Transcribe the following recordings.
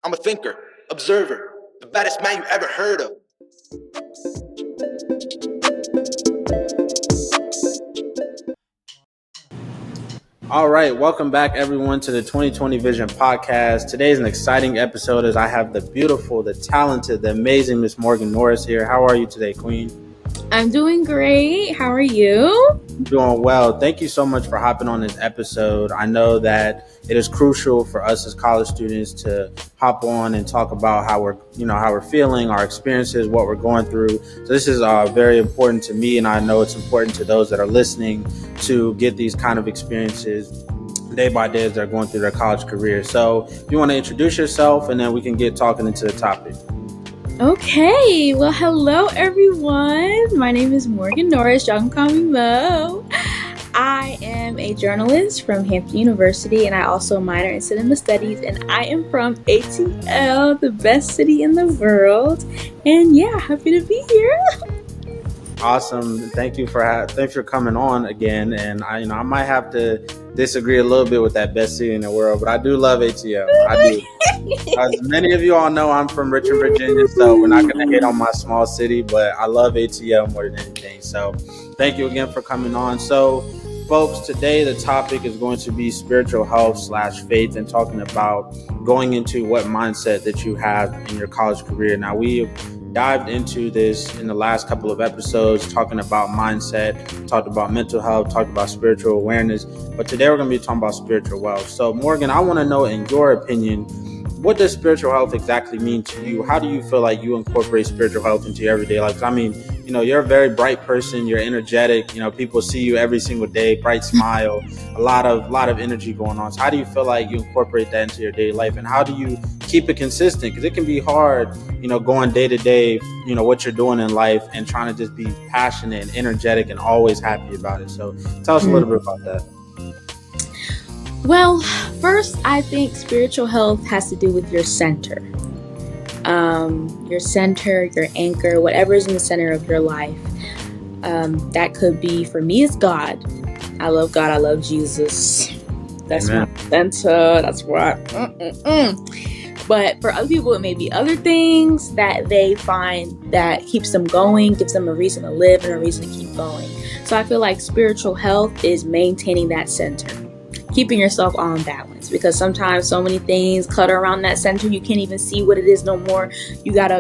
I'm a thinker, observer, the baddest man you ever heard of. All right, welcome back everyone to the 2020 Vision Podcast. Today is an exciting episode as I have the beautiful, the talented, the amazing Miss Morgan Norris here. How are you today, Queen? I'm doing great. How are you? Doing well. Thank you so much for hopping on this episode. I know that it is crucial for us as college students to hop on and talk about how we're feeling, our experiences, what we're going through. So this is very important to me, and I know it's important to those that are listening to get these kind of experiences day by day as they're going through their college career. So if you want to introduce yourself, and then we can get talking into the topic. Okay, well, hello everyone. My name is Morgan Norris. Y'all can call me Mo. I am a journalist from Hampton University, and I also minor in cinema studies, and I am from ATL, the best city in the world. And yeah, happy to be here. Awesome. Thank you for coming on again. And I might have to disagree a little bit with that best city in the world, but I do love ATL. I do. As many of you all know, I'm from Richmond, Virginia, so we're not going to hit on my small city, but I love ATL more than anything. So thank you again for coming on. So folks, today the topic is going to be spiritual health / faith, and talking about going into what mindset that you have in your college career. Now, we've dived into this in the last couple of episodes, talking about mindset, talked about mental health, talked about spiritual awareness, but today we're going to be talking about spiritual wealth. So Morgan, I want to know, in your opinion, what does spiritual health exactly mean to you? How do you feel like you incorporate spiritual health into your everyday life? I mean, you're a very bright person. You're energetic. People see you every single day, bright smile, a lot of energy going on. So how do you feel like you incorporate that into your daily life? And how do you keep it consistent? Because it can be hard, going day to day, what you're doing in life and trying to just be passionate and energetic and always happy about it. So tell us a little bit about that. Well, first, I think spiritual health has to do with your center. Your center, your anchor, whatever is in the center of your life. That could be, for me, it's God. I love God. I love Jesus. That's Amen. My center. That's what. But for other people, it may be other things that they find that keeps them going, gives them a reason to live and a reason to keep going. So I feel like spiritual health is maintaining that center, keeping yourself on balance, because sometimes so many things clutter around that center, you can't even see what it is no more. You gotta,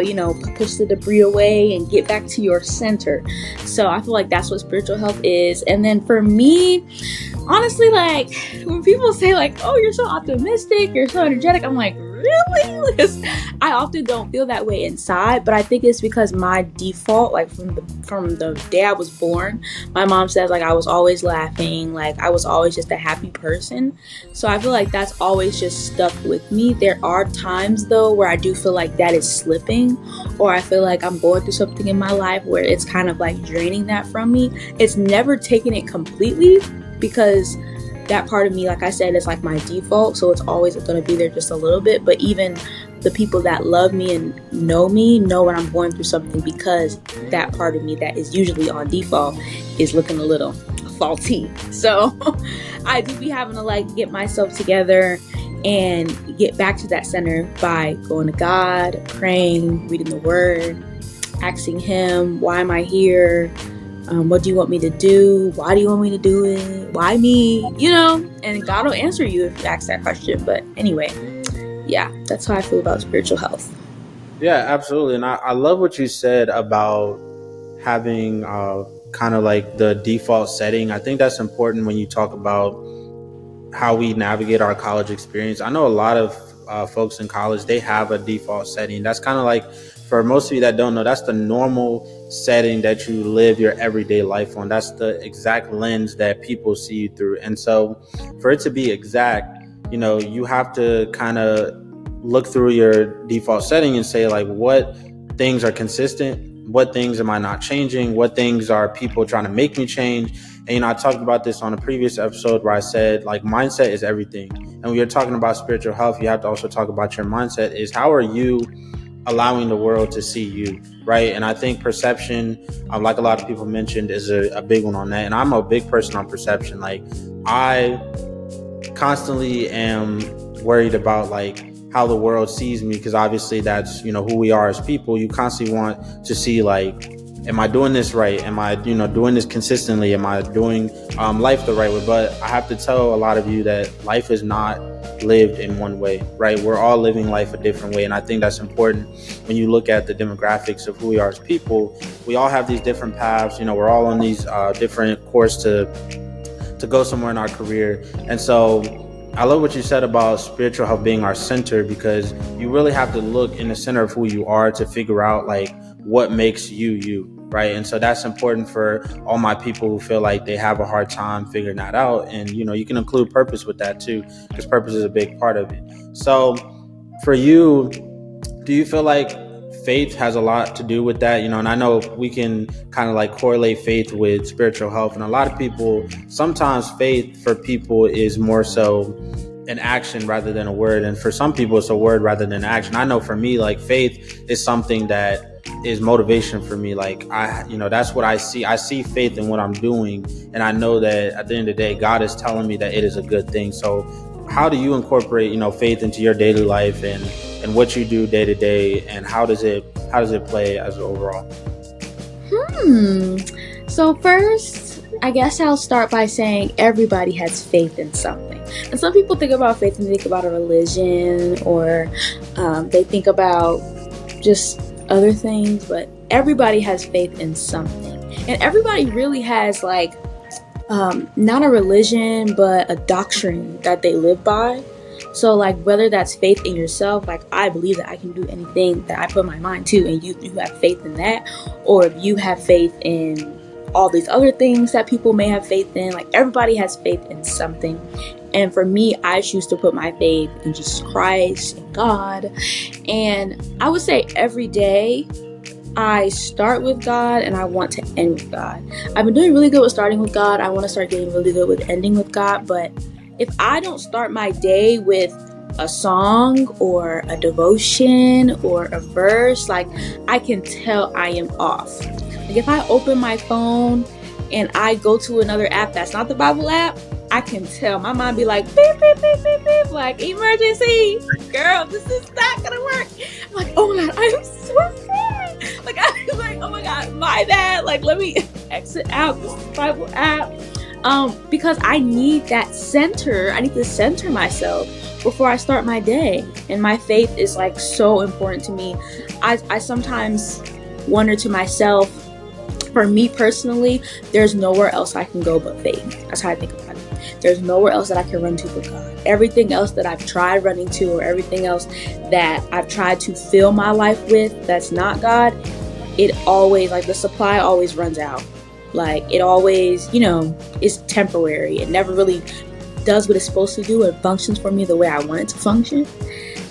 push the debris away and get back to your center. So I feel like that's what spiritual health is. And then for me, honestly, like when people say like, oh, you're so optimistic, you're so energetic, I'm like, really? Because I often don't feel that way inside, but I think it's because my default, like from the day I was born, my mom says like I was always laughing, like I was always just a happy person. So I feel like that's always just stuck with me. There are times though where I do feel like that is slipping, or I feel like I'm going through something in my life where it's kind of like draining that from me. It's never taking it completely, because that part of me, like I said, is like my default, so it's always going to be there just a little bit. But even the people that love me and know me know when I'm going through something, because that part of me that is usually on default is looking a little faulty. So I do be having to like get myself together and get back to that center by going to God, praying, reading the word, asking him, why am I here? What do you want me to do? Why do you want me to do it? Why me? And God will answer you if you ask that question. But anyway, yeah, that's how I feel about spiritual health. Yeah, absolutely. And I love what you said about having kind of like the default setting. I think that's important when you talk about how we navigate our college experience. I know a lot of folks in college, they have a default setting. That's kind of like, for most of you that don't know, that's the normal setting that you live your everyday life on. That's the exact lens that people see you through. And so for it to be exact, you have to kind of look through your default setting and say like, what things are consistent? What things am I not changing? What things are people trying to make me change? And I talked about this on a previous episode where I said like mindset is everything. And when you're talking about spiritual health, you have to also talk about your mindset. Is how are you allowing the world to see you, right? And I think perception, like a lot of people mentioned, is a big one on that. And I'm a big person on perception. Like I constantly am worried about like how the world sees me, because obviously that's, who we are as people. You constantly want to see, like, am I doing this right? Am I, doing this consistently? Am I doing life the right way? But I have to tell a lot of you that life is not lived in one way, right? We're all living life a different way. And I think that's important when you look at the demographics of who we are as people. We all have these different paths. We're all on these different course to go somewhere in our career. And so I love what you said about spiritual health being our center, because you really have to look in the center of who you are to figure out, like, what makes you, right? And so that's important for all my people who feel like they have a hard time figuring that out. And, you can include purpose with that too, because purpose is a big part of it. So for you, do you feel like faith has a lot to do with that? And I know we can kind of like correlate faith with spiritual health. And a lot of people, sometimes faith for people is more so an action rather than a word. And for some people, it's a word rather than action. I know for me, like, faith is something that is motivation for me. Like, that's what I see. I see faith in what I'm doing. And I know that at the end of the day, God is telling me that it is a good thing. So how do you incorporate, faith into your daily life and what you do day to day, and how does it play as overall? So first, I guess I'll start by saying everybody has faith in something. And some people think about faith and think about a religion, or they think about just other things, but everybody has faith in something. And everybody really has, like, not a religion, but a doctrine that they live by. So, like, whether that's faith in yourself, like, I believe that I can do anything that I put my mind to, and you have faith in that, or if you have faith in all these other things that people may have faith in, like, everybody has faith in something. And for me, I choose to put my faith in Jesus Christ and God. And I would say every day I start with God and I want to end with God. I've been doing really good with starting with God. I want to start getting really good with ending with God. But if I don't start my day with a song or a devotion or a verse, like, I can tell I am off. Like, if I open my phone and I go to another app that's not the Bible app, I can tell. My mind be like, beep, beep, beep, beep, beep, like, emergency, girl, this is not gonna work. I'm like, oh my God, I'm so sorry. Like, I'm like, oh my God, my bad. Like, let me exit out this Bible app. Because I need that center. I need to center myself before I start my day. And my faith is, like, so important to me. I sometimes wonder to myself, for me personally, there's nowhere else I can go but faith. That's how I think about it. There's nowhere else that I can run to but God. Everything else that I've tried running to, or everything else that I've tried to fill my life with that's not God, it always, like, the supply always runs out. Like, it always, is temporary. It never really does what it's supposed to do. It functions for me the way I want it to function.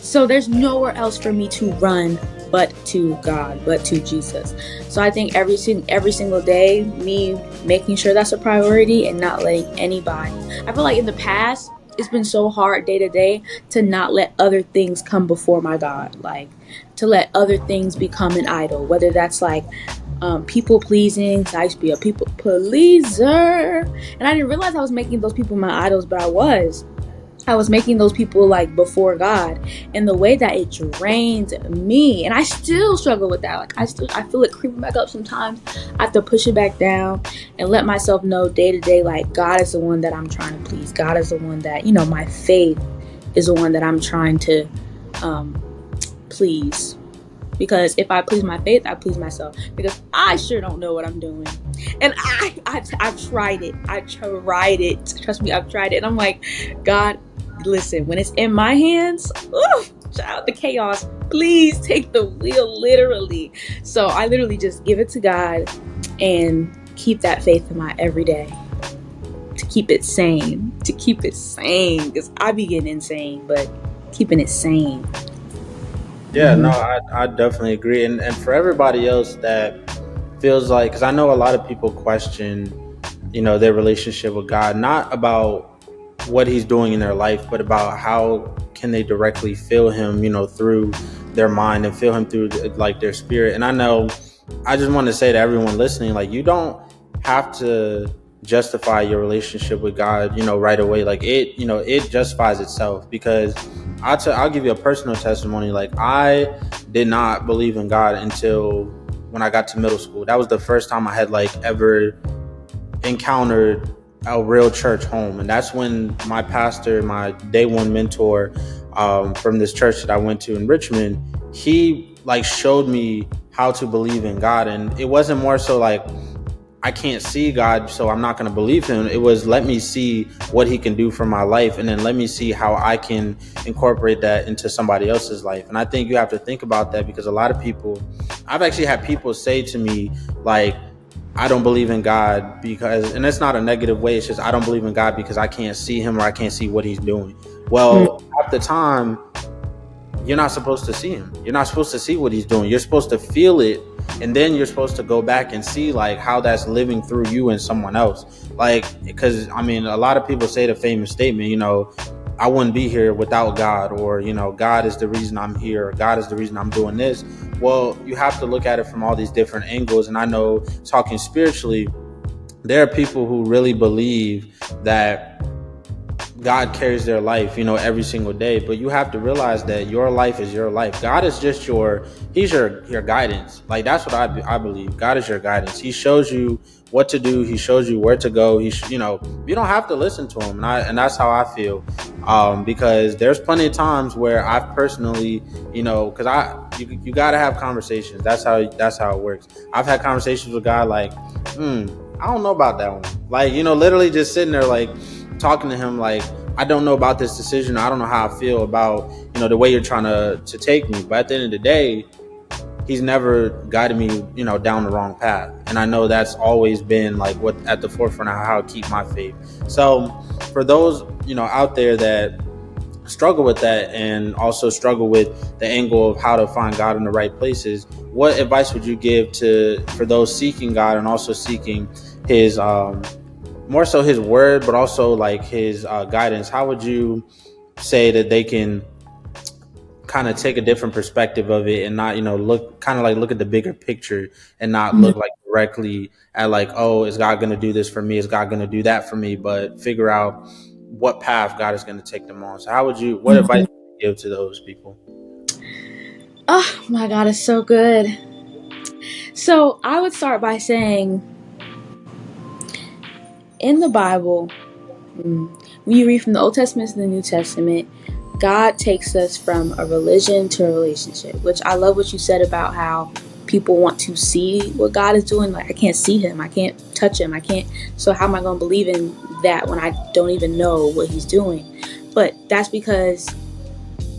So there's nowhere else for me to run but to God, but to Jesus. So I think every single day, me making sure that's a priority and not letting anybody. I feel like in the past, it's been so hard day to day to not let other things come before my God. Like, to let other things become an idol, whether that's like people pleasing. I used to be a people pleaser, and I didn't realize I was making those people my idols, but I was making those people, like, before God, and the way that it drained me. And I still struggle with that. Like, I feel it creeping back up sometimes. I have to push it back down and let myself know day to day, like, God is the one that I'm trying to please. God is the one that, my faith is the one that I'm trying to please. Because if I please my faith, I please myself. Because I sure don't know what I'm doing. And I've tried it. Trust me, I've tried it. And I'm like, God, listen, when it's in my hands, shout out to chaos. Please take the wheel, literally. So I literally just give it to God and keep that faith in my everyday. To keep it sane. Because I be getting insane, but keeping it sane. Yeah, no, I definitely agree. And for everybody else that feels like, because I know a lot of people question, their relationship with God, not about what he's doing in their life, but about how can they directly feel him, through their mind and feel him through, like, their spirit. And I know, I just want to say to everyone listening, like, you don't have to justify your relationship with God, right away. Like, it justifies itself, because I'll give you a personal testimony. Like, I did not believe in God until when I got to middle school. That was the first time I had like ever encountered a real church home, and that's when my pastor, my day one mentor, from this church that I went to in Richmond, he like showed me how to believe in God. And it wasn't more so like, I can't see God, so I'm not going to believe him. It was, let me see what he can do for my life, and then let me see how I can incorporate that into somebody else's life. And I think you have to think about that, because a lot of people, I've actually had people say to me, like, I don't believe in God because, and it's not a negative way, it's just, I don't believe in God because I can't see him, or I can't see what he's doing. Well, at the time, you're not supposed to see him. You're not supposed to see what he's doing. You're supposed to feel it, and then you're supposed to go back and see like how that's living through you and someone else. Like, because I mean, a lot of people say the famous statement, you know, I wouldn't be here without God, or, you know, God is the reason I'm here, or God is the reason I'm doing this. Well, you have to look at it from all these different angles. And I know, talking spiritually, there are people who really believe that God carries their life, you know, every single day. But you have to realize that your life is your life. God is just he's your guidance. Like, that's what I believe. God is your guidance. He shows you what to do. He shows you where to go. You know, you don't have to listen to him. And that's how I feel. Because there's plenty of times where I've personally, you know, because you got to have conversations. That's how it works. I've had conversations with God like, I don't know about that one. Like, you know, literally just sitting there like talking to him like, I don't know about this decision. I don't know how I feel about, you know, the way you're trying to take me. But at the end of the day, he's never guided me, you know, down the wrong path. And I know that's always been like what at the forefront of how I keep my faith. So for those, you know, out there that struggle with that, and also struggle with the angle of how to find God in the right places, what advice would you give for those seeking God and also seeking his more so his word, but also like his guidance? How would you say that they can kind of take a different perspective of it, and not, you know, look at the bigger picture, and not look like directly at like, oh, is God going to do this for me? Is God going to do that for me? But figure out what path God is going to take them on. So what advice would you give to those people? Oh my God, it's so good. So I would start by saying, in the Bible, when you read from the Old Testament to the New Testament, God takes us from a religion to a relationship, which I love what you said about how people want to see what God is doing. Like, I can't see him. I can't touch him. So how am I going to believe in that when I don't even know what he's doing? But that's because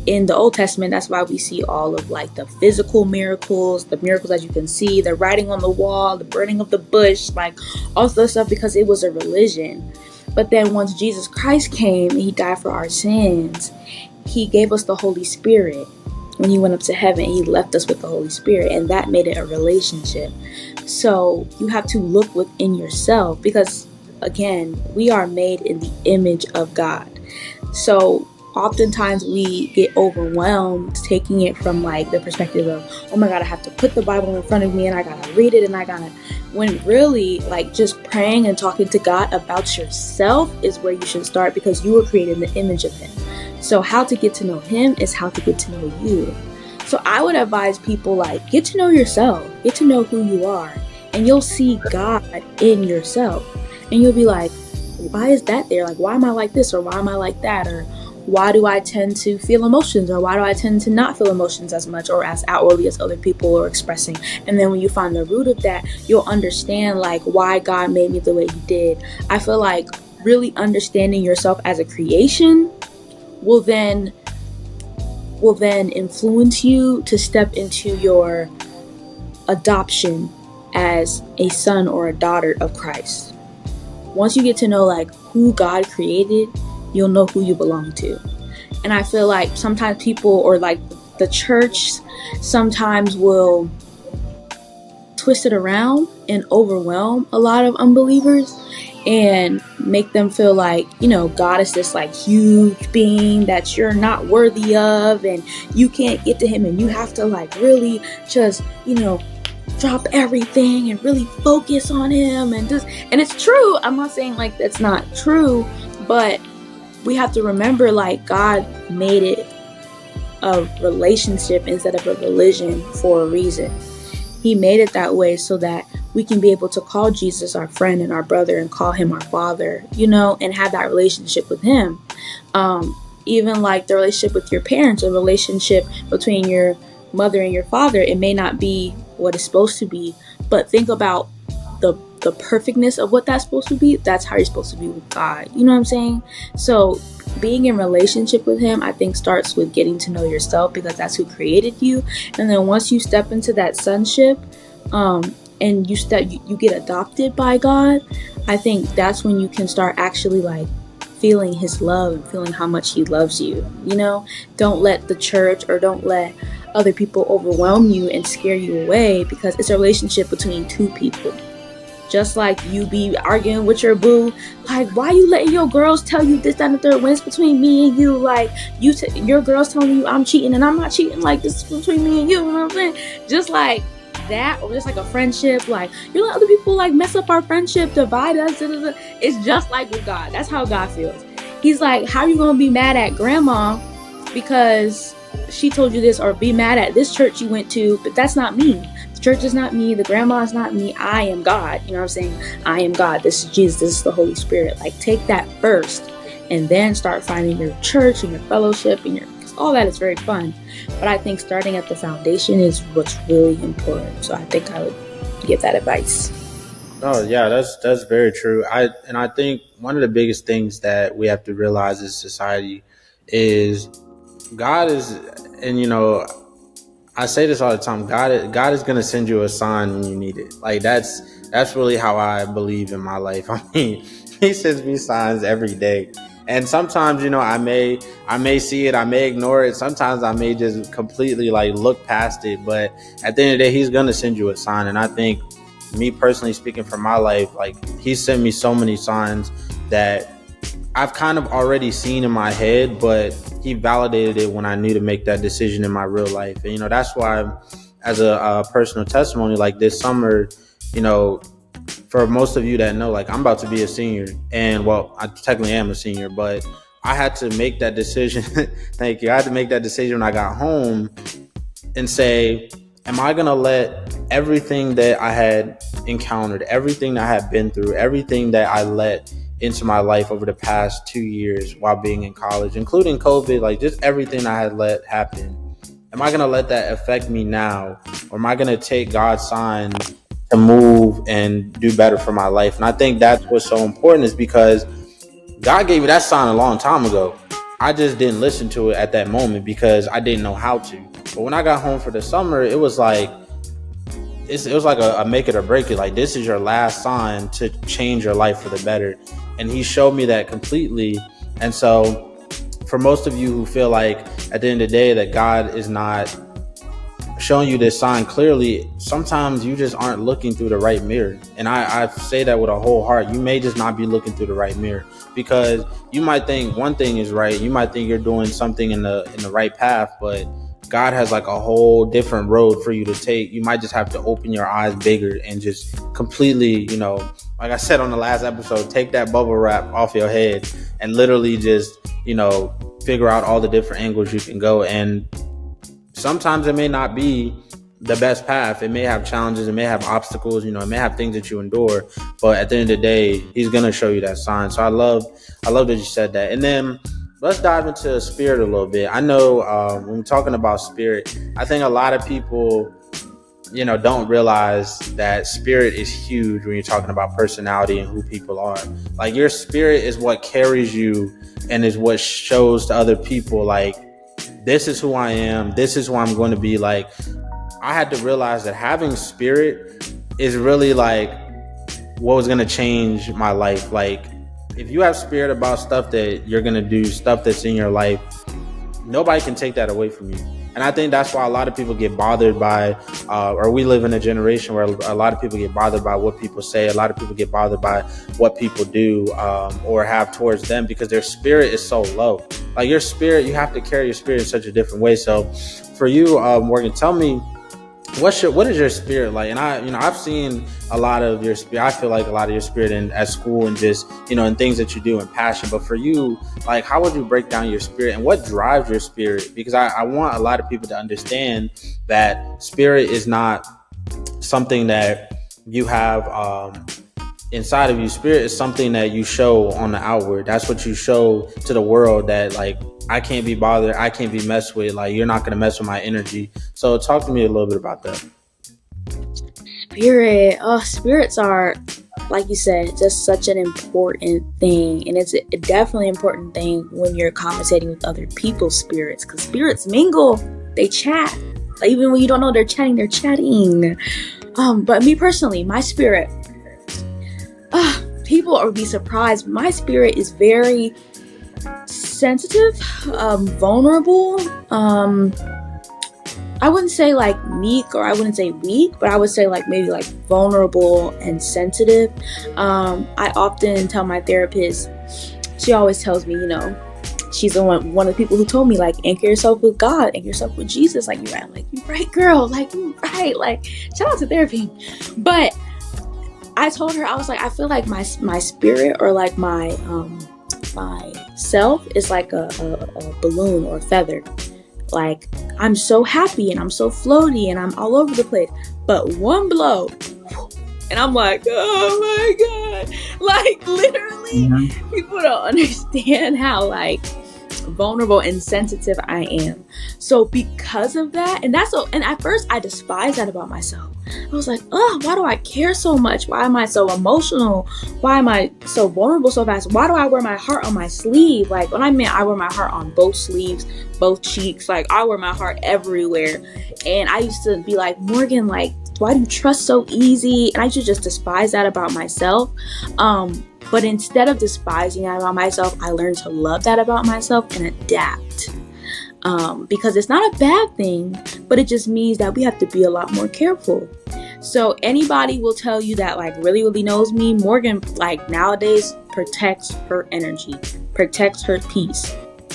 in the Old Testament, that's why we see all of like the physical miracles, the miracles that you can see, the writing on the wall, the burning of the bush, like all this stuff, because it was a religion. But then once Jesus Christ came and he died for our sins, he gave us the Holy Spirit. When he went up to heaven, he left us with the Holy Spirit, and that made it a relationship. So you have to look within yourself, because again, we are made in the image of God. So oftentimes we get overwhelmed taking it from like the perspective of, oh my God, I have to put the Bible in front of me and I gotta read it, and when really, like, just praying and talking to God about yourself is where you should start, because you were created in the image of him. So how to get to know him is how to get to know you. So I would advise people, like, get to know yourself, get to know who you are, and you'll see God in yourself. And you'll be like, why is that there? Like, why am I like this? Or why am I like that? Or why do I tend to feel emotions? Or why do I tend to not feel emotions as much or as outwardly as other people are expressing? And then when you find the root of that, you'll understand like why God made me the way he did. I feel like really understanding yourself as a creation will then influence you to step into your adoption as a son or a daughter of Christ. Once you get to know like who God created, you'll know who you belong to. And I feel like sometimes people, or like the church, sometimes will twist it around and overwhelm a lot of unbelievers and make them feel like, you know, God is this like huge being that you're not worthy of, and you can't get to him, and you have to like really just, you know, drop everything and really focus on him. And it's true. I'm not saying like that's not true, but we have to remember like God made it a relationship instead of a religion for a reason. He made it that way so that we can be able to call Jesus our friend and our brother and call him our father, and have that relationship with him. Even like the relationship with your parents, a relationship between your mother and your father, it may not be what it's supposed to be, but think about the perfectness of what that's supposed to be. That's how you're supposed to be with God. You know what I'm saying? So being in relationship with him, I think, starts with getting to know yourself, because that's who created you. And then once you step into that sonship, and you get adopted by God, I think that's when you can start actually like feeling his love and feeling how much he loves you. Don't let the church or don't let other people overwhelm you and scare you away, because it's a relationship between two people. Just like you be arguing with your boo, like, why you letting your girls tell you this, that, and the third, when it's between me and you? Like, your girls telling you I'm cheating and I'm not cheating, like, this is between me and you, you know what I'm saying? Just like that, or just like a friendship, like, you let other people like mess up our friendship, divide us, It's just like with God. That's how God feels. He's like, how are you gonna be mad at grandma because she told you this, or be mad at this church you went to? But that's not me. The church is not me. The grandma is not me. I am God. You know what I'm saying? I am God. This is Jesus. This is the Holy Spirit. Like, take that first, and then start finding your church and your fellowship and all that is very fun. But I think starting at the foundation is what's really important. So I think I would give that advice. Oh yeah, that's very true. I think one of the biggest things that we have to realize as society is God is, and I say this all the time, God is gonna send you a sign when you need it. Like, that's really how I believe in my life. I mean, he sends me signs every day. And sometimes, I may see it, I may ignore it. Sometimes I may just completely like look past it. But at the end of the day, he's gonna send you a sign. And I think, me personally speaking for my life, like, he sent me so many signs that I've kind of already seen in my head, but he validated it when I knew to make that decision in my real life. And, that's why, as a personal testimony, like this summer, for most of you that know, like, I'm about to be a senior, and well, I technically am a senior, but I had to make that decision. Thank you. I had to make that decision when I got home and say, am I going to let everything that I had encountered, everything that I had been through, everything that I let into my life over the past 2 years while being in college, including COVID, like just everything I had let happen, am I going to let that affect me now? Or am I going to take God's sign to move and do better for my life? And I think that's what's so important, is because God gave me that sign a long time ago. I just didn't listen to it at that moment because I didn't know how to. But when I got home for the summer, it was like, it was like a make it or break it. Like, this is your last sign to change your life for the better. And he showed me that completely. And so for most of you who feel like at the end of the day that God is not showing you this sign clearly, sometimes you just aren't looking through the right mirror. And I say that with a whole heart. You may just not be looking through the right mirror, because you might think one thing is right. You might think you're doing something in the right path, but God has like a whole different road for you to take. You might just have to open your eyes bigger and just completely, like I said on the last episode, take that bubble wrap off your head and literally just, figure out all the different angles you can go. And sometimes it may not be the best path. It may have challenges. It may have obstacles. It may have things that you endure. But at the end of the day, he's going to show you that sign. So I love that you said that. And then let's dive into spirit a little bit. I know when we're talking about spirit, I think a lot of people, don't realize that spirit is huge when you're talking about personality and who people are. Like, your spirit is what carries you and is what shows to other people, like, this is who I am. This is who I'm going to be. Like, I had to realize that having spirit is really like what was going to change my life. Like, if you have spirit about stuff that you're going to do, stuff that's in your life, nobody can take that away from you. And I think that's why a lot of people get bothered by, or we live in a generation where a lot of people get bothered by what people say. A lot of people get bothered by what people do or have towards them, because their spirit is so low. Like, your spirit, you have to carry your spirit in such a different way. So for you, Morgan, tell me, what is your spirit like? And I've seen a lot of your spirit. I feel like a lot of your spirit in at school and just, in things that you do and passion. But for you, like, how would you break down your spirit and what drives your spirit? Because I want a lot of people to understand that spirit is not something that you have inside of you. Spirit is something that you show on the outward. That's what you show to the world, that like, I can't be bothered, I can't be messed with, like, you're not going to mess with my energy. So talk to me a little bit about that. Spirits are, like you said, just such an important thing. And it's a definitely important thing when you're conversating with other people's spirits, because spirits mingle, they chat. Like, even when you don't know they're chatting, they're chatting. But me personally, my spirit, people would be surprised. My spirit is very sensitive, vulnerable. I wouldn't say like meek, or I wouldn't say weak, but I would say like maybe like vulnerable and sensitive. I often tell my therapist, she always tells me, she's the one of the people who told me, like, anchor yourself with God, anchor yourself with Jesus. Like, you're right. I'm like, you're right, girl. Like, you're right. Like, shout out to therapy. But I told her, I was like, I feel like my spirit, or like my self is like a balloon or a feather. Like, I'm so happy and I'm so floaty and I'm all over the place. But one blow, and I'm like, oh my God. Like, literally, people don't understand how, like, vulnerable and sensitive I am. So because of that, and at first I despised that about myself. I was like, why do I care so much? Why am I so emotional? Why am I so vulnerable so fast? Why do I wear my heart on my sleeve? Like, when I meant I wear my heart on both sleeves, both cheeks, like, I wear my heart everywhere. And I used to be like, Morgan, like, why do you trust so easy? And I used to just despise that about myself. But instead of despising that about myself, I learned to love that about myself and adapt. Because it's not a bad thing, but it just means that we have to be a lot more careful. So anybody will tell you that, like, really, really knows me, Morgan, like, nowadays protects her energy, protects her peace.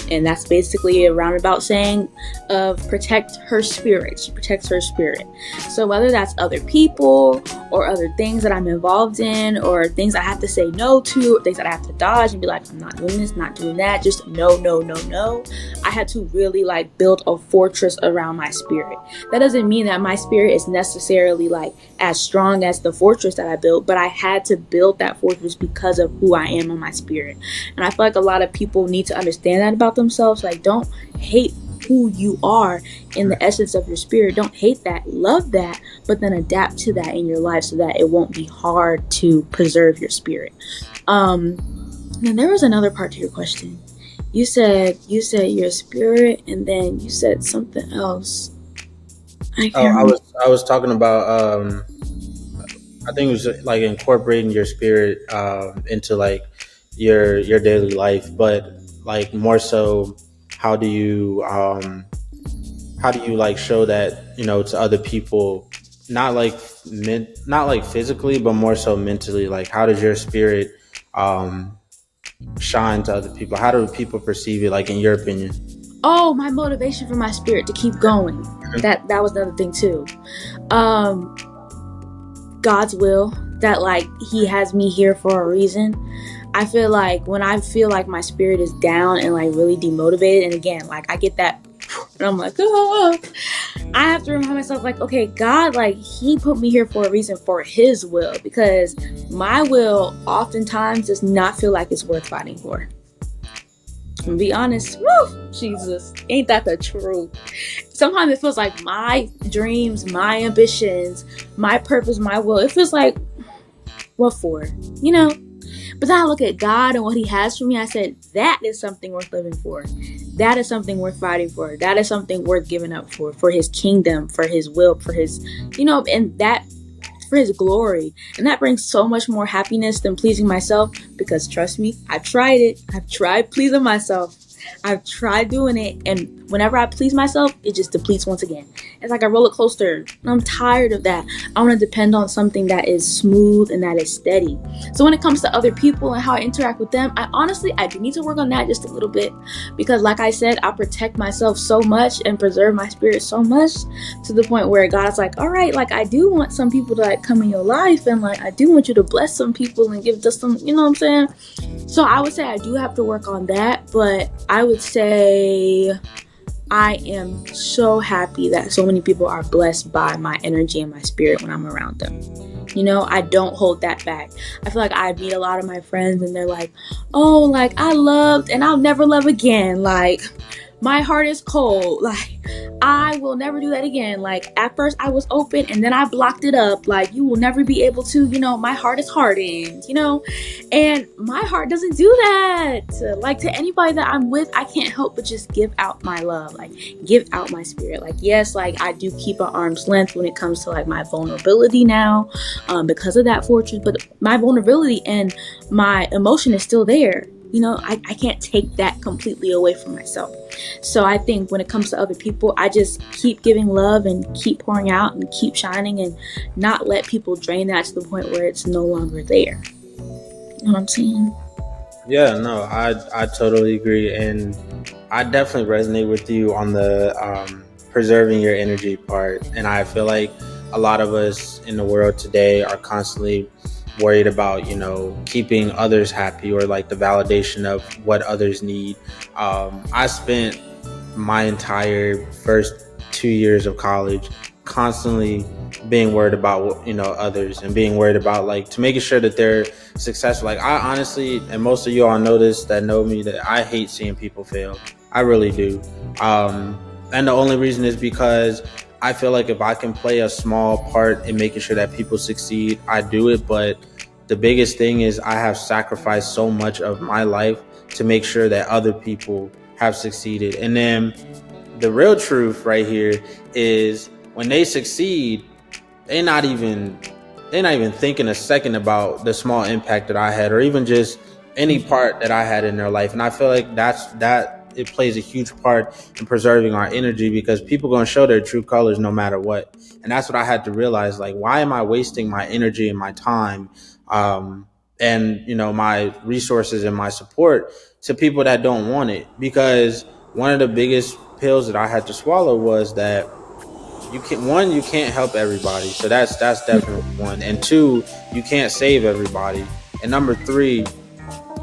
And that's basically a roundabout saying of protect her spirit. She protects her spirit. So whether that's other people or other things that I'm involved in, or things I have to say no to, or things that I have to dodge and be like, I'm not doing this, not doing that, just no. I had to really, like, build a fortress around my spirit. That doesn't mean that my spirit is necessarily, like, as strong as the fortress that I built, but I had to build that fortress because of who I am in my spirit. And I feel like a lot of people need to understand that about themselves. Like, don't hate who you are in the essence of your spirit. Don't hate that, love that, but then adapt to that in your life so that it won't be hard to preserve your spirit. And there was another part to your question. You said your spirit, and then you said something else. I was talking about I think it was like incorporating your spirit into, like, your daily life, but, like, more so, how do you like show that, to other people, not like physically, but more so mentally? Like, how does your spirit shine to other people? How do people perceive it, like, in your opinion? Oh, my motivation for my spirit to keep going. That was another thing too. God's will, that, like, he has me here for a reason. I feel like when I feel like my spirit is down and, like, really demotivated, and again, like, I get that, and I'm like, oh, I have to remind myself, like, okay, God, like, he put me here for a reason, for his will, because my will oftentimes does not feel like it's worth fighting for. To be honest, woo, Jesus, ain't that the truth? Sometimes it feels like my dreams, my ambitions, my purpose, my will, it feels like, what for? But then I look at God and what he has for me. I said, that is something worth living for. That is something worth fighting for. That is something worth giving up for his kingdom, for his will, for his, and that, for his glory. And that brings so much more happiness than pleasing myself, because trust me, I've tried it. I've tried pleasing myself. I've tried doing it. And whenever I please myself, it just depletes once again. It's like a roller coaster. I'm tired of that. I want to depend on something that is smooth and that is steady. So when it comes to other people and how I interact with them, I do need to work on that just a little bit, because like I said, I protect myself so much and preserve my spirit so much to the point where God is like, all right, like I do want some people to like come in your life, and like I do want you to bless some people and give just some, you know what I'm saying? So I would say I do have to work on that, but I would say I am so happy that so many people are blessed by my energy and my spirit when I'm around them. You know, I don't hold that back. I feel like I meet a lot of my friends and they're like, oh, like I loved and I'll never love again. Like my heart is cold. Like I will never do that again. Like at first I was open and then I blocked it up. Like you will never be able to, you know, my heart is hardened, you know, and my heart doesn't do that. Like to anybody that I'm with, I can't help but just give out my love, like give out my spirit. Like, yes, like I do keep an arm's length when it comes to like my vulnerability now, because of that fortune, but my vulnerability and my emotion is still there. You know, I can't take that completely away from myself. So I think when it comes to other people, I just keep giving love and keep pouring out and keep shining and not let people drain that to the point where it's no longer there. You know what I'm saying? Yeah, no, I totally agree, and I definitely resonate with you on the preserving your energy part. And I feel like a lot of us in the world today are constantly worried about, you know, keeping others happy or like the validation of what others need. I spent my entire first 2 years of college constantly being worried about, you know, others, and being worried about like to making sure that they're successful. Like I honestly, and most of you all know this that know me, that I hate seeing people fail. I really do. And the only reason is because I feel like if I can play a small part in making sure that people succeed, I do it. But the biggest thing is I have sacrificed so much of my life to make sure that other people have succeeded. And then the real truth right here is when they succeed, they're not even thinking a second about the small impact that I had, or even just any part that I had in their life. And I feel like that it plays a huge part in preserving our energy, because people are going to show their true colors no matter what. And that's what I had to realize. Like, why am I wasting my energy and my time, and, you know, my resources and my support to people that don't want it? Because one of the biggest pills that I had to swallow was that you can't help everybody. So that's definitely one. And two, you can't save everybody. And number three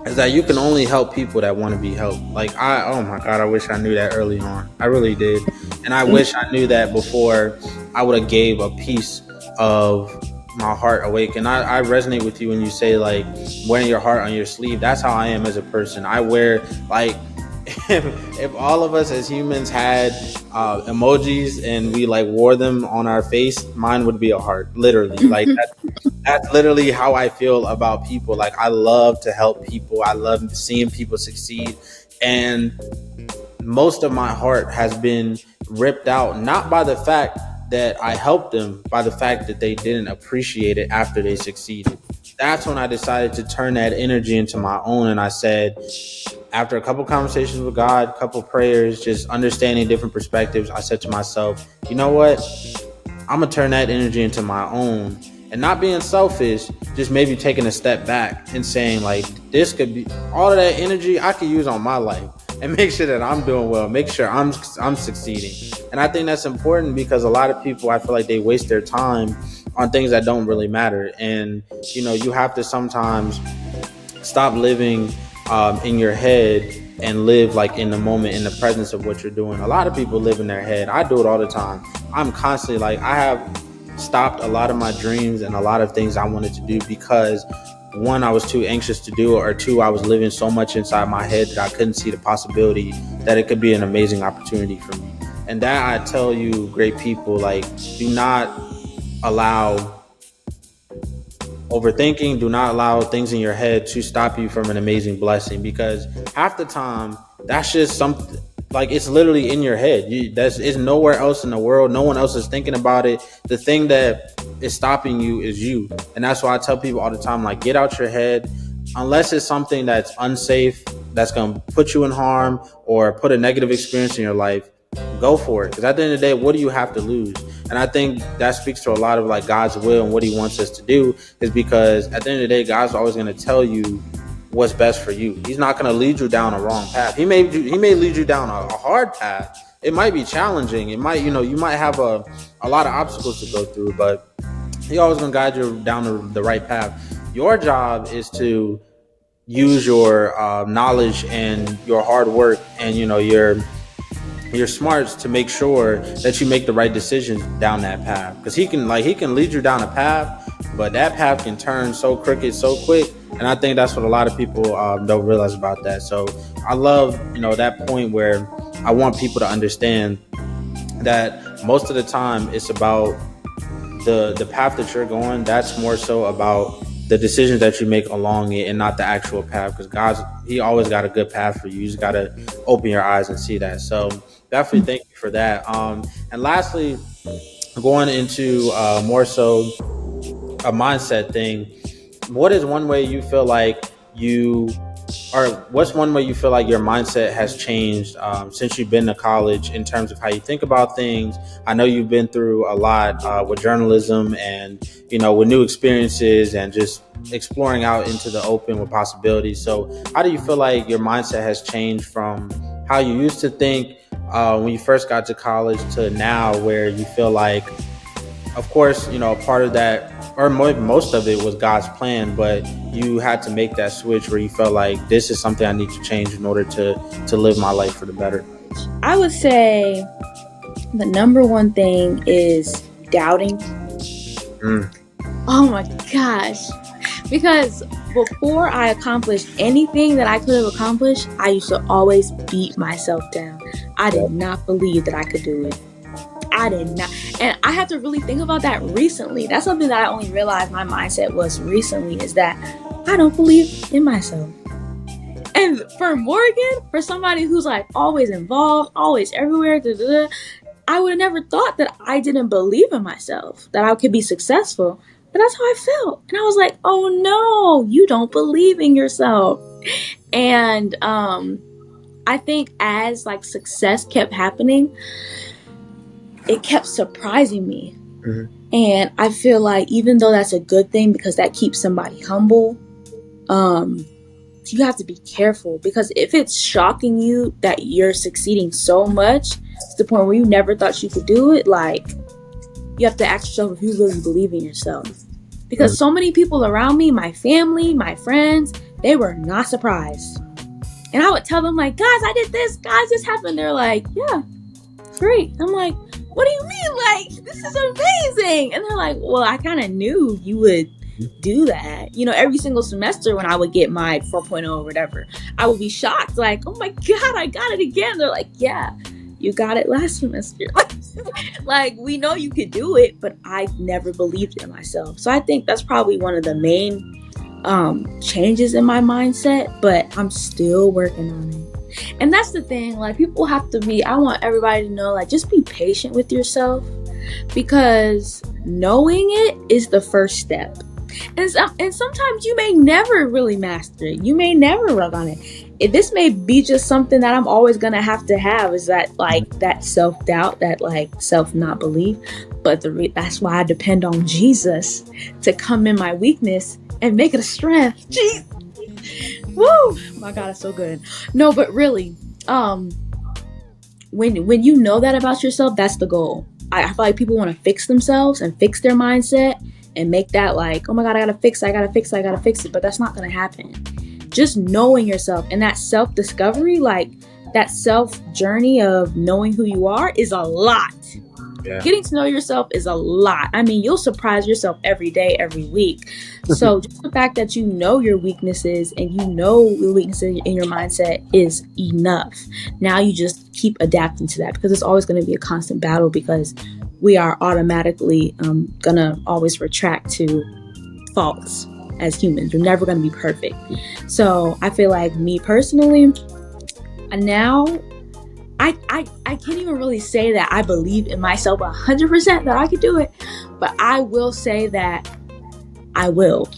is that you can only help people that want to be helped. Like oh my God, I wish I knew that early on. I really did. And I wish I knew that before I would have gave a piece of my heart awake. And I resonate with you when you say like wearing your heart on your sleeve. That's how I am as a person. I wear like, if all of us as humans had emojis and we like wore them on our face, mine would be a heart, literally. Like that's literally how I feel about people. Like I love to help people. I love seeing people succeed. And most of my heart has been ripped out, not by the fact that I helped them, by the fact that they didn't appreciate it after they succeeded. That's when I decided to turn that energy into my own. And I said, after a couple conversations with God, a couple prayers, just understanding different perspectives, I said to myself, you know what? I'm going to turn that energy into my own. And not being selfish, just maybe taking a step back and saying like, this could be all of that energy I could use on my life and make sure that I'm doing well, make sure I'm succeeding. And I think that's important, because a lot of people, I feel like they waste their time on things that don't really matter. And, you know, you have to sometimes stop living in your head and live like in the moment, in the presence of what you're doing. A lot of people live in their head. I do it all the time. I'm constantly like, I have stopped a lot of my dreams and a lot of things I wanted to do because one, I was too anxious to do it, or two, I was living so much inside my head that I couldn't see the possibility that it could be an amazing opportunity for me. And that I tell you, great people, like, do not allow overthinking, do not allow things in your head to stop you from an amazing blessing, because half the time that's just something, like, it's literally in your head. It's nowhere else in the world. No one else is thinking about it. The thing that is stopping you is you. And that's why I tell people all the time, like, get out your head. Unless it's something that's unsafe, that's going to put you in harm or put a negative experience in your life, go for it. Because at the end of the day, what do you have to lose? And I think that speaks to a lot of like God's will and what he wants us to do, is because at the end of the day, God's always going to tell you what's best for you. He's not going to lead you down a wrong path. He may lead you down a hard path. It might be challenging. It might, you might have a lot of obstacles to go through, but he always going to guide you down the right path. Your job is to use your knowledge and your hard work and your smarts to make sure that you make the right decisions down that path. Because he can lead you down a path, but that path can turn so crooked so quick. And I think that's what a lot of people don't realize about that. So I love that point where I want people to understand that most of the time it's about the path that you're going. That's more so about the decisions that you make along it and not the actual path, because he always got a good path for you. You just got to open your eyes and see that. So definitely thank you for that. And lastly, going into more so a mindset thing, what's one way you feel like your mindset has changed since you've been to college in terms of how you think about things? I know you've been through a lot with journalism and, with new experiences and just exploring out into the open with possibilities. So how do you feel like your mindset has changed from how you used to think when you first got to college to now, where you feel like, of course, a part of that, or most of it, was God's plan, but you had to make that switch where you felt like this is something I need to change in order to live my life for the better? I would say the number one thing is doubting. Oh my gosh. Because before I accomplished anything that I could have accomplished, I used to always beat myself down. I did not believe that I could do it. I did not. And I had to really think about that recently. That's something that I only realized my mindset was recently, is that I don't believe in myself. And for Morgan, for somebody who's like always involved, always everywhere, I would have never thought that I didn't believe in myself, that I could be successful. But that's how I felt. And I was like, oh no, you don't believe in yourself. And I think as like success kept happening, it kept surprising me. Mm-hmm. And I feel like even though that's a good thing, because that keeps somebody humble, you have to be careful, because if it's shocking you that you're succeeding so much to the point where you never thought you could do it, like, you have to ask yourself if you really believe in yourself. Because so many people around me, my family, my friends, they were not surprised. And I would tell them, like, guys, I did this, guys, this happened. They're like, yeah, great. I'm like, what do you mean? Like, this is amazing. And they're like, well, I kind of knew you would do that. Every single semester when I would get my 4.0 or whatever, I would be shocked. Like, oh my God, I got it again. They're like, yeah, you got it last semester. Like, we know you could do it, but I never believed in myself. So I think that's probably one of the main changes in my mindset, but I'm still working on it. And that's the thing, like, people have to be, I want everybody to know, like, just be patient with yourself, because knowing it is the first step. And sometimes you may never really master it. You may never work on it. This may be just something that I'm always going to have, is that, like, that self-doubt, that, like, self-not belief. But that's why I depend on Jesus to come in my weakness and make it a strength. Jeez. Woo! My God, it's so good. No, but really, when you know that about yourself, that's the goal. I feel like people want to fix themselves and fix their mindset and make that like, oh my God, I gotta fix it. But that's not gonna happen. Just knowing yourself and that self-discovery, like that self-journey of knowing who you are, is a lot. Yeah. Getting to know yourself is a lot. I mean, you'll surprise yourself every day, every week. So just the fact that you know your weaknesses and you know your weaknesses in your mindset is enough. Now you just keep adapting to that, because it's always going to be a constant battle, because we are automatically going to always retract to faults as humans. We're never going to be perfect. So I feel like me personally, now I can't even really say that I believe in myself 100% that I could do it, but I will say that I will.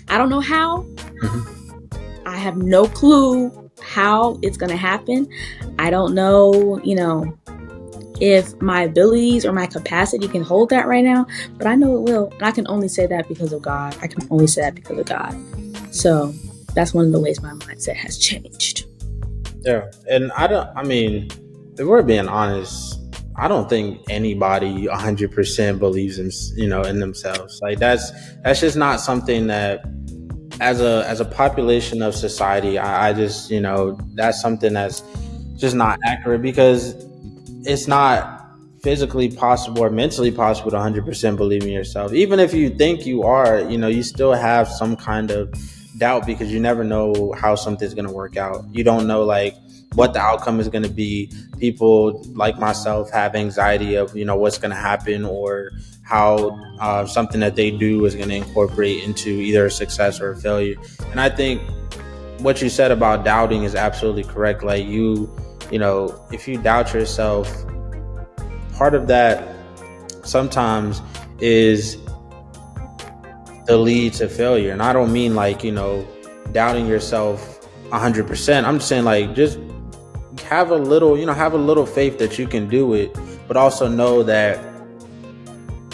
I don't know how. Mm-hmm. I have no clue how it's going to happen. I don't know, if my abilities or my capacity can hold that right now, but I know it will. And I can only say that because of God. So that's one of the ways my mindset has changed. Yeah. And if we're being honest, I don't think anybody 100% believes in themselves. Like that's just not something that as a population of society, I just, that's something that's just not accurate, because it's not physically possible or mentally possible to 100% believe in yourself. Even if you think you are, you still have some kind of doubt, because you never know how something's going to work out. You don't know like what the outcome is going to be. People like myself have anxiety of, what's going to happen, or how something that they do is going to incorporate into either a success or a failure. And I think what you said about doubting is absolutely correct. Like if you doubt yourself, part of that sometimes is the lead to failure. And I don't mean like, doubting yourself 100%. I'm just saying like, just have a little faith that you can do it, but also know that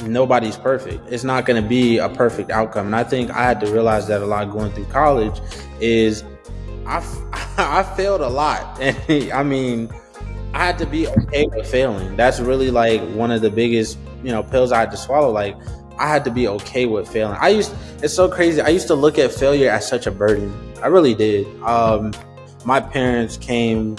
nobody's perfect. It's not going to be a perfect outcome. And I think I had to realize that a lot going through college is I failed a lot. And I had to be okay with failing. That's really like one of the biggest, pills I had to swallow. Like I had to be okay with failing. It's so crazy. I used to look at failure as such a burden. I really did. My parents came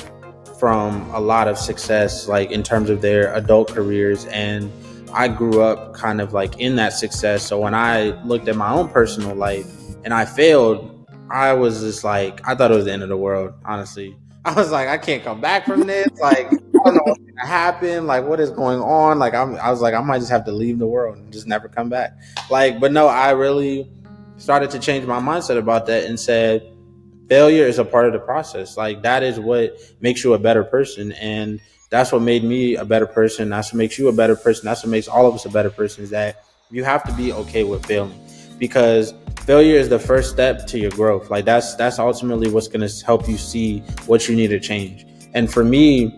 from a lot of success, like in terms of their adult careers, and I grew up kind of like in that success. So when I looked at my own personal life and I failed, I was just like, I thought it was the end of the world, honestly. I was like, I can't come back from this. Like, I don't know what's gonna happen. Like, what is going on? Like, I was like, I might just have to leave the world and just never come back. Like, but no, I really started to change my mindset about that and said, failure is a part of the process. Like that is what makes you a better person. And that's what made me a better person. That's what makes you a better person. That's what makes all of us a better person, is that you have to be okay with failing, because failure is the first step to your growth. Like that's ultimately what's going to help you see what you need to change. And for me,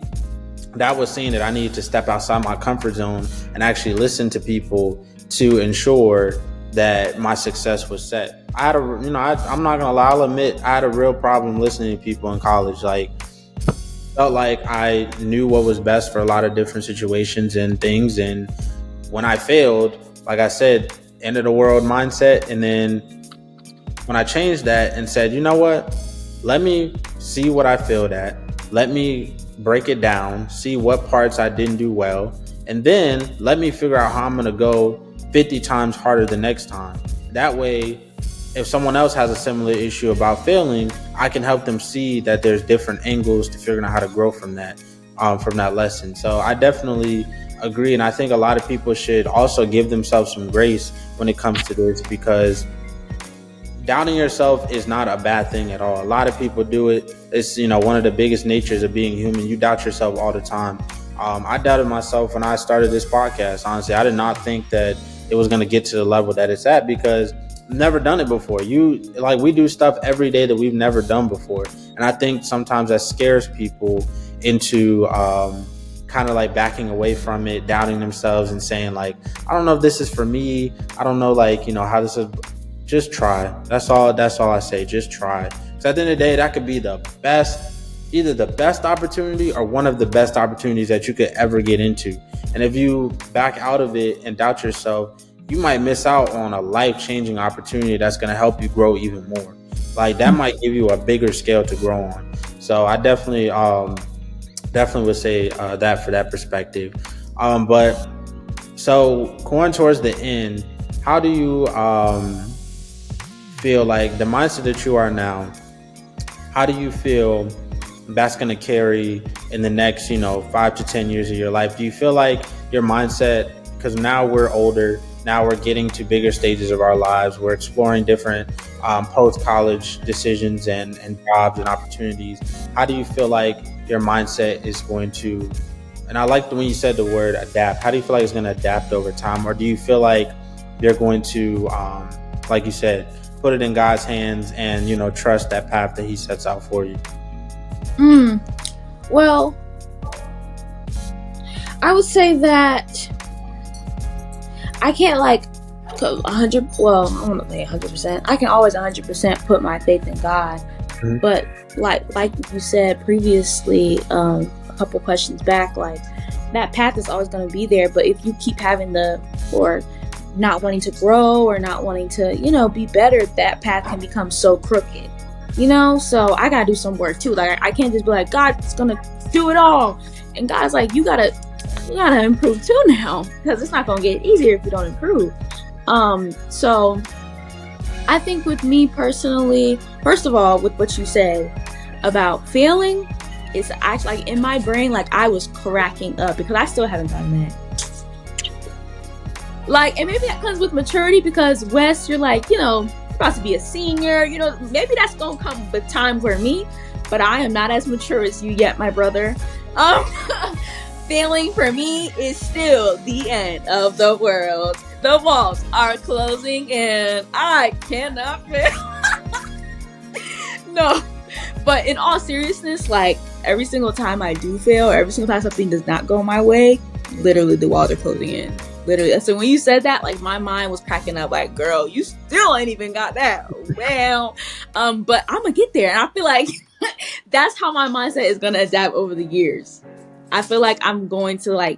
that was seeing that I needed to step outside my comfort zone and actually listen to people to ensure that my success was set. I had I'm not gonna lie, I'll admit I had a real problem listening to people in college. Like felt like I knew what was best for a lot of different situations and things. And when I failed, like I said, end of the world mindset. And then when I changed that and said, you know what, let me see what I failed at. Let me break it down, see what parts I didn't do well. And then let me figure out how I'm going to go 50 times harder the next time. That way, if someone else has a similar issue about failing, I can help them see that there's different angles to figuring out how to grow from that lesson. So I definitely agree. And I think a lot of people should also give themselves some grace when it comes to this, because doubting yourself is not a bad thing at all. A lot of people do it. It's, one of the biggest natures of being human. You doubt yourself all the time. I doubted myself when I started this podcast. Honestly, I did not think that it was going to get to the level that it's at, because I've never done it before. We do stuff every day that we've never done before. And I think sometimes that scares people into kind of like backing away from it, doubting themselves and saying like, I don't know if this is for me. I don't know, how this is. Just try. That's all I say. Just try. Because at the end of the day, that could be either the best opportunity or one of the best opportunities that you could ever get into. And if you back out of it and doubt yourself, you might miss out on a life-changing opportunity that's going to help you grow even more. Like that might give you a bigger scale to grow on. So I definitely would say that for that perspective. But so going towards the end, how do you feel like the mindset that you are now, how do you feel that's going to carry in the next, 5 to 10 years of your life? Do you feel like your mindset, because now we're older, now we're getting to bigger stages of our lives, we're exploring different post-college decisions and jobs and opportunities. How do you feel like your mindset is going to, and I like when you said the word adapt, how do you feel like it's going to adapt over time? Or do you feel like you're going to, like you said, put it in God's hands and, trust that path that he sets out for you? Well, I would say that I can't 100. Well, I don't want to say 100%. I can always 100% put my faith in God, but like you said previously, a couple questions back, that path is always going to be there. But if you keep having or not wanting to grow or not wanting to, be better, that path can become so crooked. So I gotta do some work too. I can't just be like, God's gonna do it all, and God's like, you gotta improve too now, because it's not gonna get easier if you don't improve. So I think with me personally, first of all, with what you said about failing, it's actually in my brain, I was cracking up because I still haven't done that. And maybe that comes with maturity, because Wes, you're about to be a senior, maybe that's gonna come with time for me, but I am not as mature as you yet, my brother. Failing for me is still the end of the world. The walls are closing and I cannot fail. No, but in all seriousness, every single time I do fail, every single time something does not go my way, literally the walls are closing in. Literally. So when you said that, my mind was cracking up, girl, you still ain't even got that. Well, but I'm gonna get there. And I feel like that's how my mindset is gonna adapt over the years. I feel like I'm going to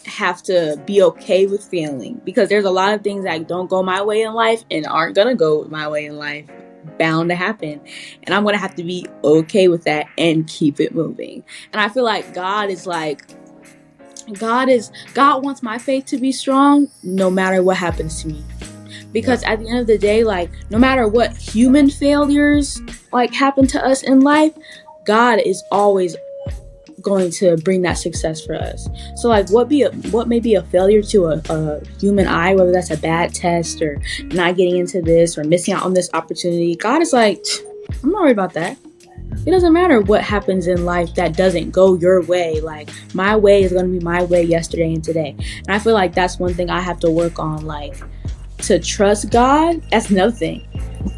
have to be okay with failing, because there's a lot of things that don't go my way in life and aren't gonna go my way in life. Bound to happen, and I'm gonna have to be okay with that and keep it moving. And I feel like God wants my faith to be strong no matter what happens to me, because at the end of the day, no matter what human failures happen to us in life, God is always going to bring that success for us. So what may be a failure to a human eye, whether that's a bad test or not getting into this or missing out on this opportunity, God is I'm not worried about that. It doesn't matter what happens in life that doesn't go your way. My way is going to be my way yesterday and today. And I feel like that's one thing I have to work on, to trust God. That's another thing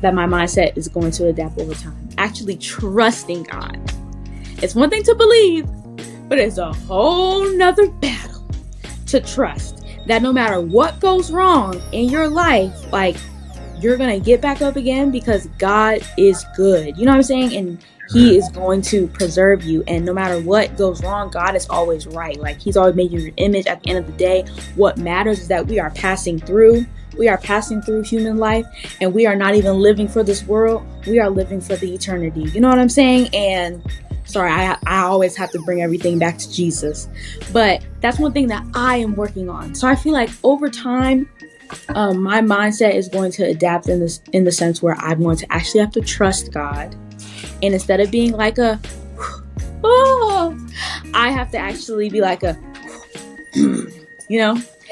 that my mindset is going to adapt over time. Actually trusting God. It's one thing to believe, but it's a whole nother battle to trust that no matter what goes wrong in your life, you're going to get back up again, because God is good. You know what I'm saying? And He is going to preserve you. And no matter what goes wrong, God is always right. He's always made you your image. At the end of the day, what matters is that we are passing through. We are passing through human life, and we are not even living for this world. We are living for the eternity. You know what I'm saying? And sorry, I always have to bring everything back to Jesus. But that's one thing that I am working on. So I feel like over time, my mindset is going to adapt in the sense where I'm going to actually have to trust God. And instead of being I have to actually be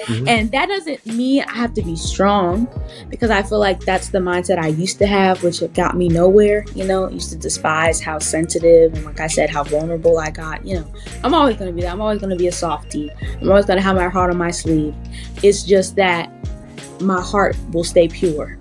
Mm-hmm. And that doesn't mean I have to be strong, because I feel like that's the mindset I used to have, which got me nowhere. Used to despise how sensitive and, like I said, how vulnerable I got. I'm always going to be that. I'm always going to be a softie. I'm always going to have my heart on my sleeve. It's just that my heart will stay pure.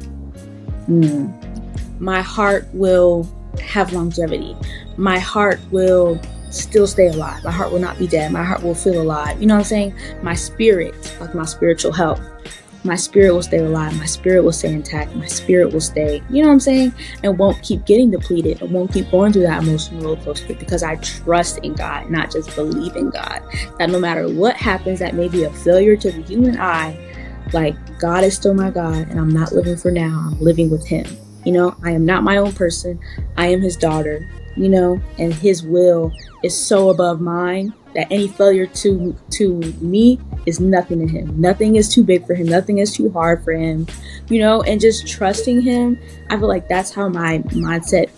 My heart will have longevity. My heart will still stay alive. My heart will not be dead. My heart will feel alive. You know what I'm saying? My spirit, my spiritual health, my spirit will stay alive. My spirit will stay intact. My spirit will stay, you know what I'm saying? And won't keep getting depleted. It won't keep going through that emotional roller coaster, because I trust in God, not just believe in God. That no matter what happens that may be a failure to the human eye, God is still my God, and I'm not living for now. I'm living with Him. I am not my own person. I am His daughter. And His will is so above mine that any failure to me is nothing to Him. Nothing is too big for Him. Nothing is too hard for Him. And just trusting Him, I feel like that's how my mindset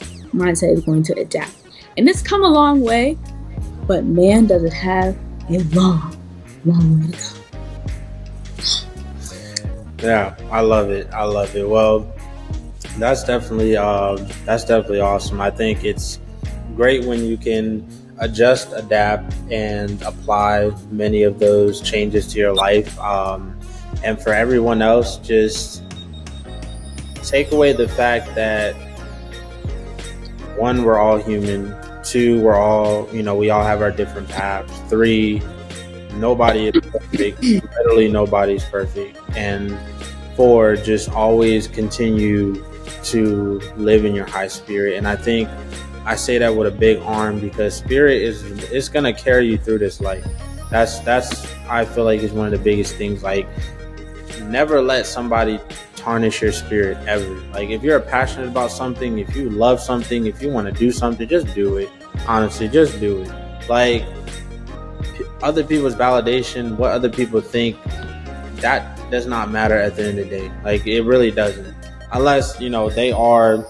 is going to adapt. And it's come a long way, but man, does it have a long way to go. Yeah, I love it. Well, that's definitely awesome. I think it's great when you can adjust, adapt, and apply many of those changes to your life. And for everyone else, just take away the fact that, one, we're all human. 2, we all have our different paths. 3, nobody is perfect. Literally nobody's perfect. And 4, just always continue to live in your high spirit. And I think I say that with a big arm, because spirit it's gonna carry you through this life. That's I feel like is one of the biggest things. Like, never let somebody tarnish your spirit ever. Like, if you're passionate about something, if you love something, if you want to do something, just do it. Honestly, just do it. Like, other people's validation, what other people think, that does not matter at the end of the day. Like, it really doesn't, unless they are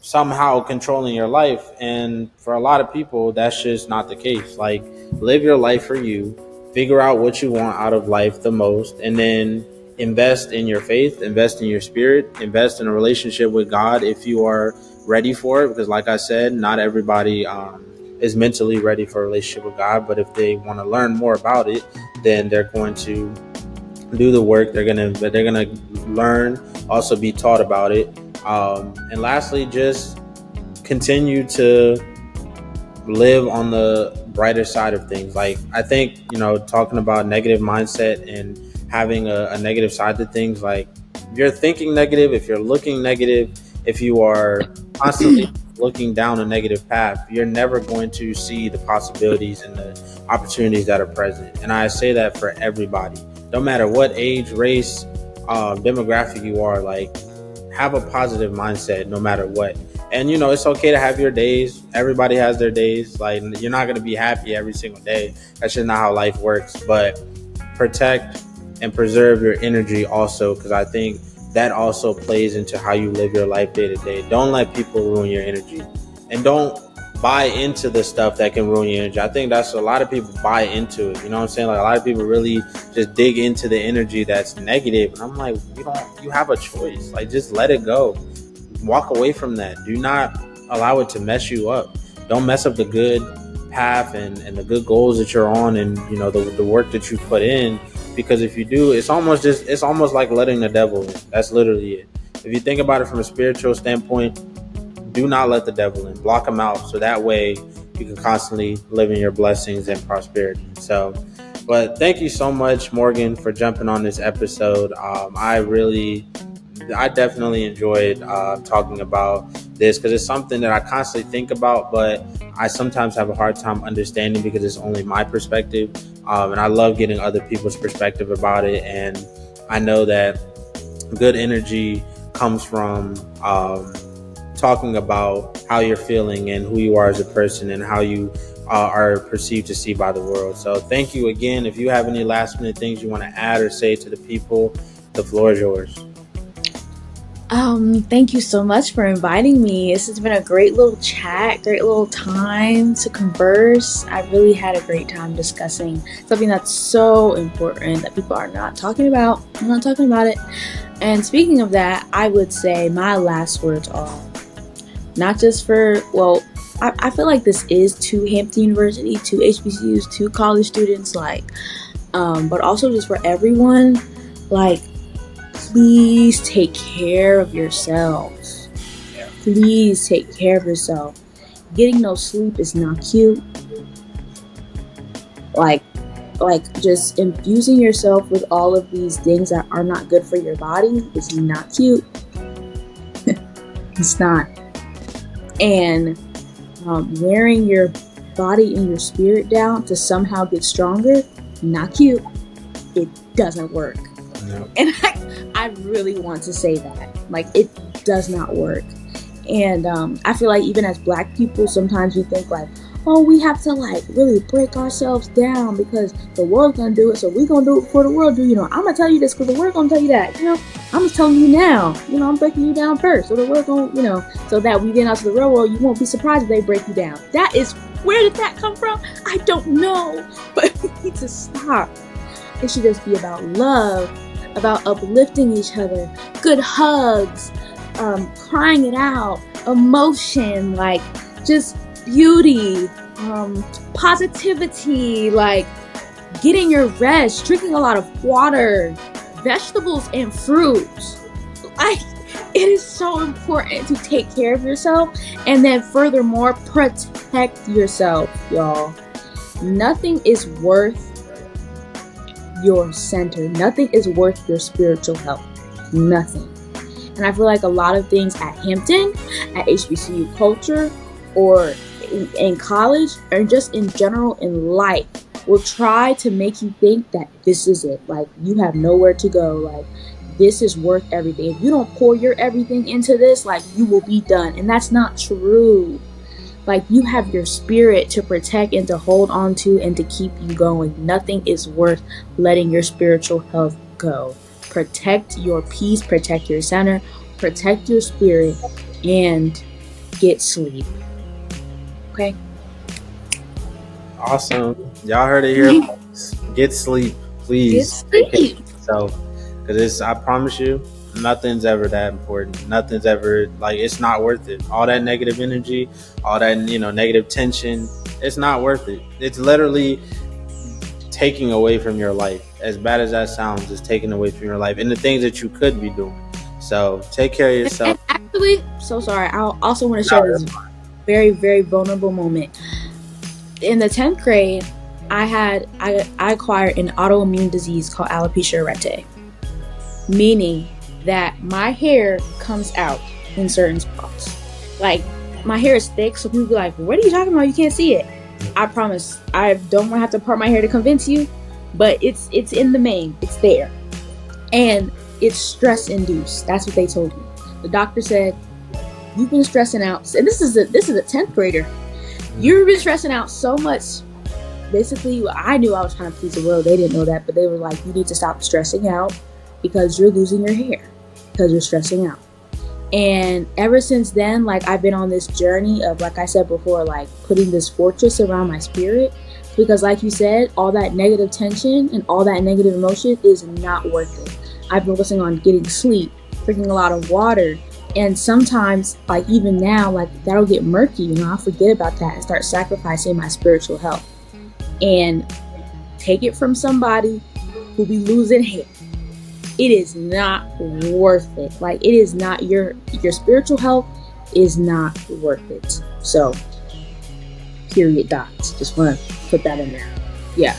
somehow controlling your life. And for a lot of people, that's just not the case. Like, live your life for you, figure out what you want out of life the most, and then invest in your faith, invest in your spirit, invest in a relationship with God if you are ready for it. Because like I said, not everybody is mentally ready for a relationship with God, but if they want to learn more about it, then they're going to do the work. They're gonna learn, also be taught about it. And lastly, just continue to live on the brighter side of things. Like, I think, talking about negative mindset and having a negative side to things, like, if you're thinking negative, if you're looking negative, if you are constantly looking down a negative path, you're never going to see the possibilities and the opportunities that are present. And I say that for everybody, no matter what age, race, demographic you are. Like, have a positive mindset no matter what. And it's okay to have your days. Everybody has their days. Like, you're not going to be happy every single day. That's just not how life works. But protect and preserve your energy also, because I think that also plays into how you live your life day to day. Don't let people ruin your energy, and don't buy into the stuff that can ruin your energy. I think that's a lot of people buy into it. You know what I'm saying? Like, a lot of people really just dig into the energy that's negative. And I'm like, you have a choice. Like, just let it go. Walk away from that. Do not allow it to mess you up. Don't mess up the good path and the good goals that you're on, and the work that you put in. Because if you do, it's almost like letting the devil in. That's literally it. If you think about it from a spiritual standpoint, do not let the devil in. Block him out, so that way you can constantly live in your blessings and prosperity. So, but thank you so much, Morgan, for jumping on this episode. I definitely enjoyed talking about this, because it's something that I constantly think about, but I sometimes have a hard time understanding because it's only my perspective. And I love getting other people's perspective about it. And I know that good energy comes from talking about how you're feeling and who you are as a person and how you are perceived to see by the world. So thank you again. If you have any last minute things you want to add or say to the people, the floor is yours. Thank you so much for inviting me. This has been a great little chat, great little time to converse. I really had a great time discussing something that's so important that people are not talking about. I'm not talking about it. And speaking of that, I would say my last words are not just for, I feel like this is to Hampton University, to HBCUs, to college students, but also just for everyone, please take care of yourselves. Please take care of yourself. Getting no sleep is not cute. Just infusing yourself with all of these things that are not good for your body is not cute. It's not. And wearing your body and your spirit down to somehow get stronger, not cute. It doesn't work. No. And I really want to say that. It does not work. And I feel like even as Black people, sometimes we think we have to really break ourselves down because the world's gonna do it, so we're gonna do it before the world do. I'm gonna tell you this because the world gonna tell you that. I'm just telling you now. I'm breaking you down first, so the world gonna, so that we get out to the real world, you won't be surprised if they break you down. Where did that come from? I don't know, but we need to stop. It should just be about love, about uplifting each other, good hugs, crying it out, emotion, just beauty, positivity, getting your rest, drinking a lot of water, vegetables and fruits. It is so important to take care of yourself, and then furthermore, protect yourself, y'all. Nothing is worth your center. Nothing is worth your spiritual health. Nothing. And I feel like a lot of things at Hampton, at HBCU culture, or in college, or just in general in life, will try to make you think that this is it. Like, you have nowhere to go. Like, this is worth everything. If you don't pour your everything into this, like, you will be done. And that's not true. Like, you have your spirit to protect and to hold on to and to keep you going. Nothing is worth letting your spiritual health go. Protect your peace, protect your center, protect your spirit, and get sleep. Okay? Awesome. Y'all heard it here. Folks. Get sleep, please. Get sleep. So, because I promise you, nothing's ever that important. Nothing's ever, like, it's not worth it. All that negative energy, all that, negative tension, it's not worth it. It's literally taking away from your life. As bad as that sounds, it's taking away from your life and the things that you could be doing. So take care of yourself. And actually, so sorry, I also want to share this very, very vulnerable moment. In the 10th grade, I acquired an autoimmune disease called alopecia areata, meaning that my hair comes out in certain spots. Like, my hair is thick, so people be like, what are you talking about? You can't see it. I promise, I don't want to have to part my hair to convince you, but it's in the main. It's there. And it's stress-induced. That's what they told me. The doctor said, you've been stressing out. And this is a 10th grader. You've been stressing out so much. Basically, I knew I was trying to please the world. They didn't know that, but they were like, you need to stop stressing out because you're losing your hair because you're stressing out. And ever since then, like, I've been on this journey of, like I said before, like, putting this fortress around my spirit, because like you said, all that negative tension and all that negative emotion is not worth it. I've been focusing on getting sleep, drinking a lot of water, and sometimes, like, even now, like, that'll get murky, I'll forget about that and start sacrificing my spiritual health and take it from somebody who be losing hair. It is not worth it. Like, it is not, your spiritual health is not worth it. So, period, dots. Just want to put that in there. Yeah.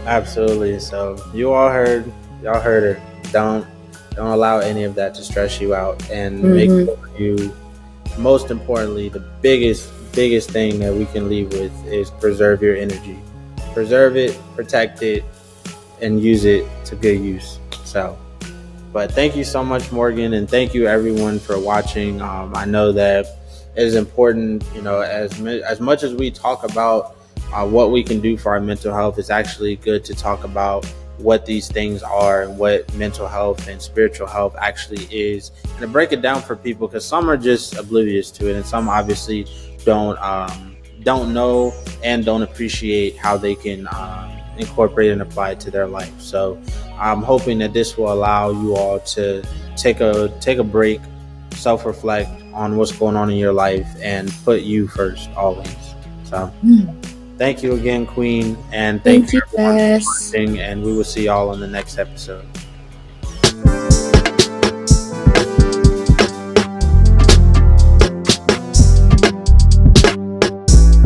Absolutely. So y'all heard her. Don't allow any of that to stress you out, and make sure you, most importantly, the biggest thing that we can leave with is preserve your energy. Preserve it, protect it, and use it to good use. So, but thank you so much, Morgan, and thank you everyone for watching. I know that it is important, as much as we talk about what we can do for our mental health, it's actually good to talk about what these things are and what mental health and spiritual health actually is, and to break it down for people, because some are just oblivious to it and some obviously don't know and don't appreciate how they can incorporate and apply it to their life. So I'm hoping that this will allow you all to take a break, self-reflect on what's going on in your life, and put you first always. So thank you again, Queen, and thank you everyone for watching, and we will see y'all on the next episode.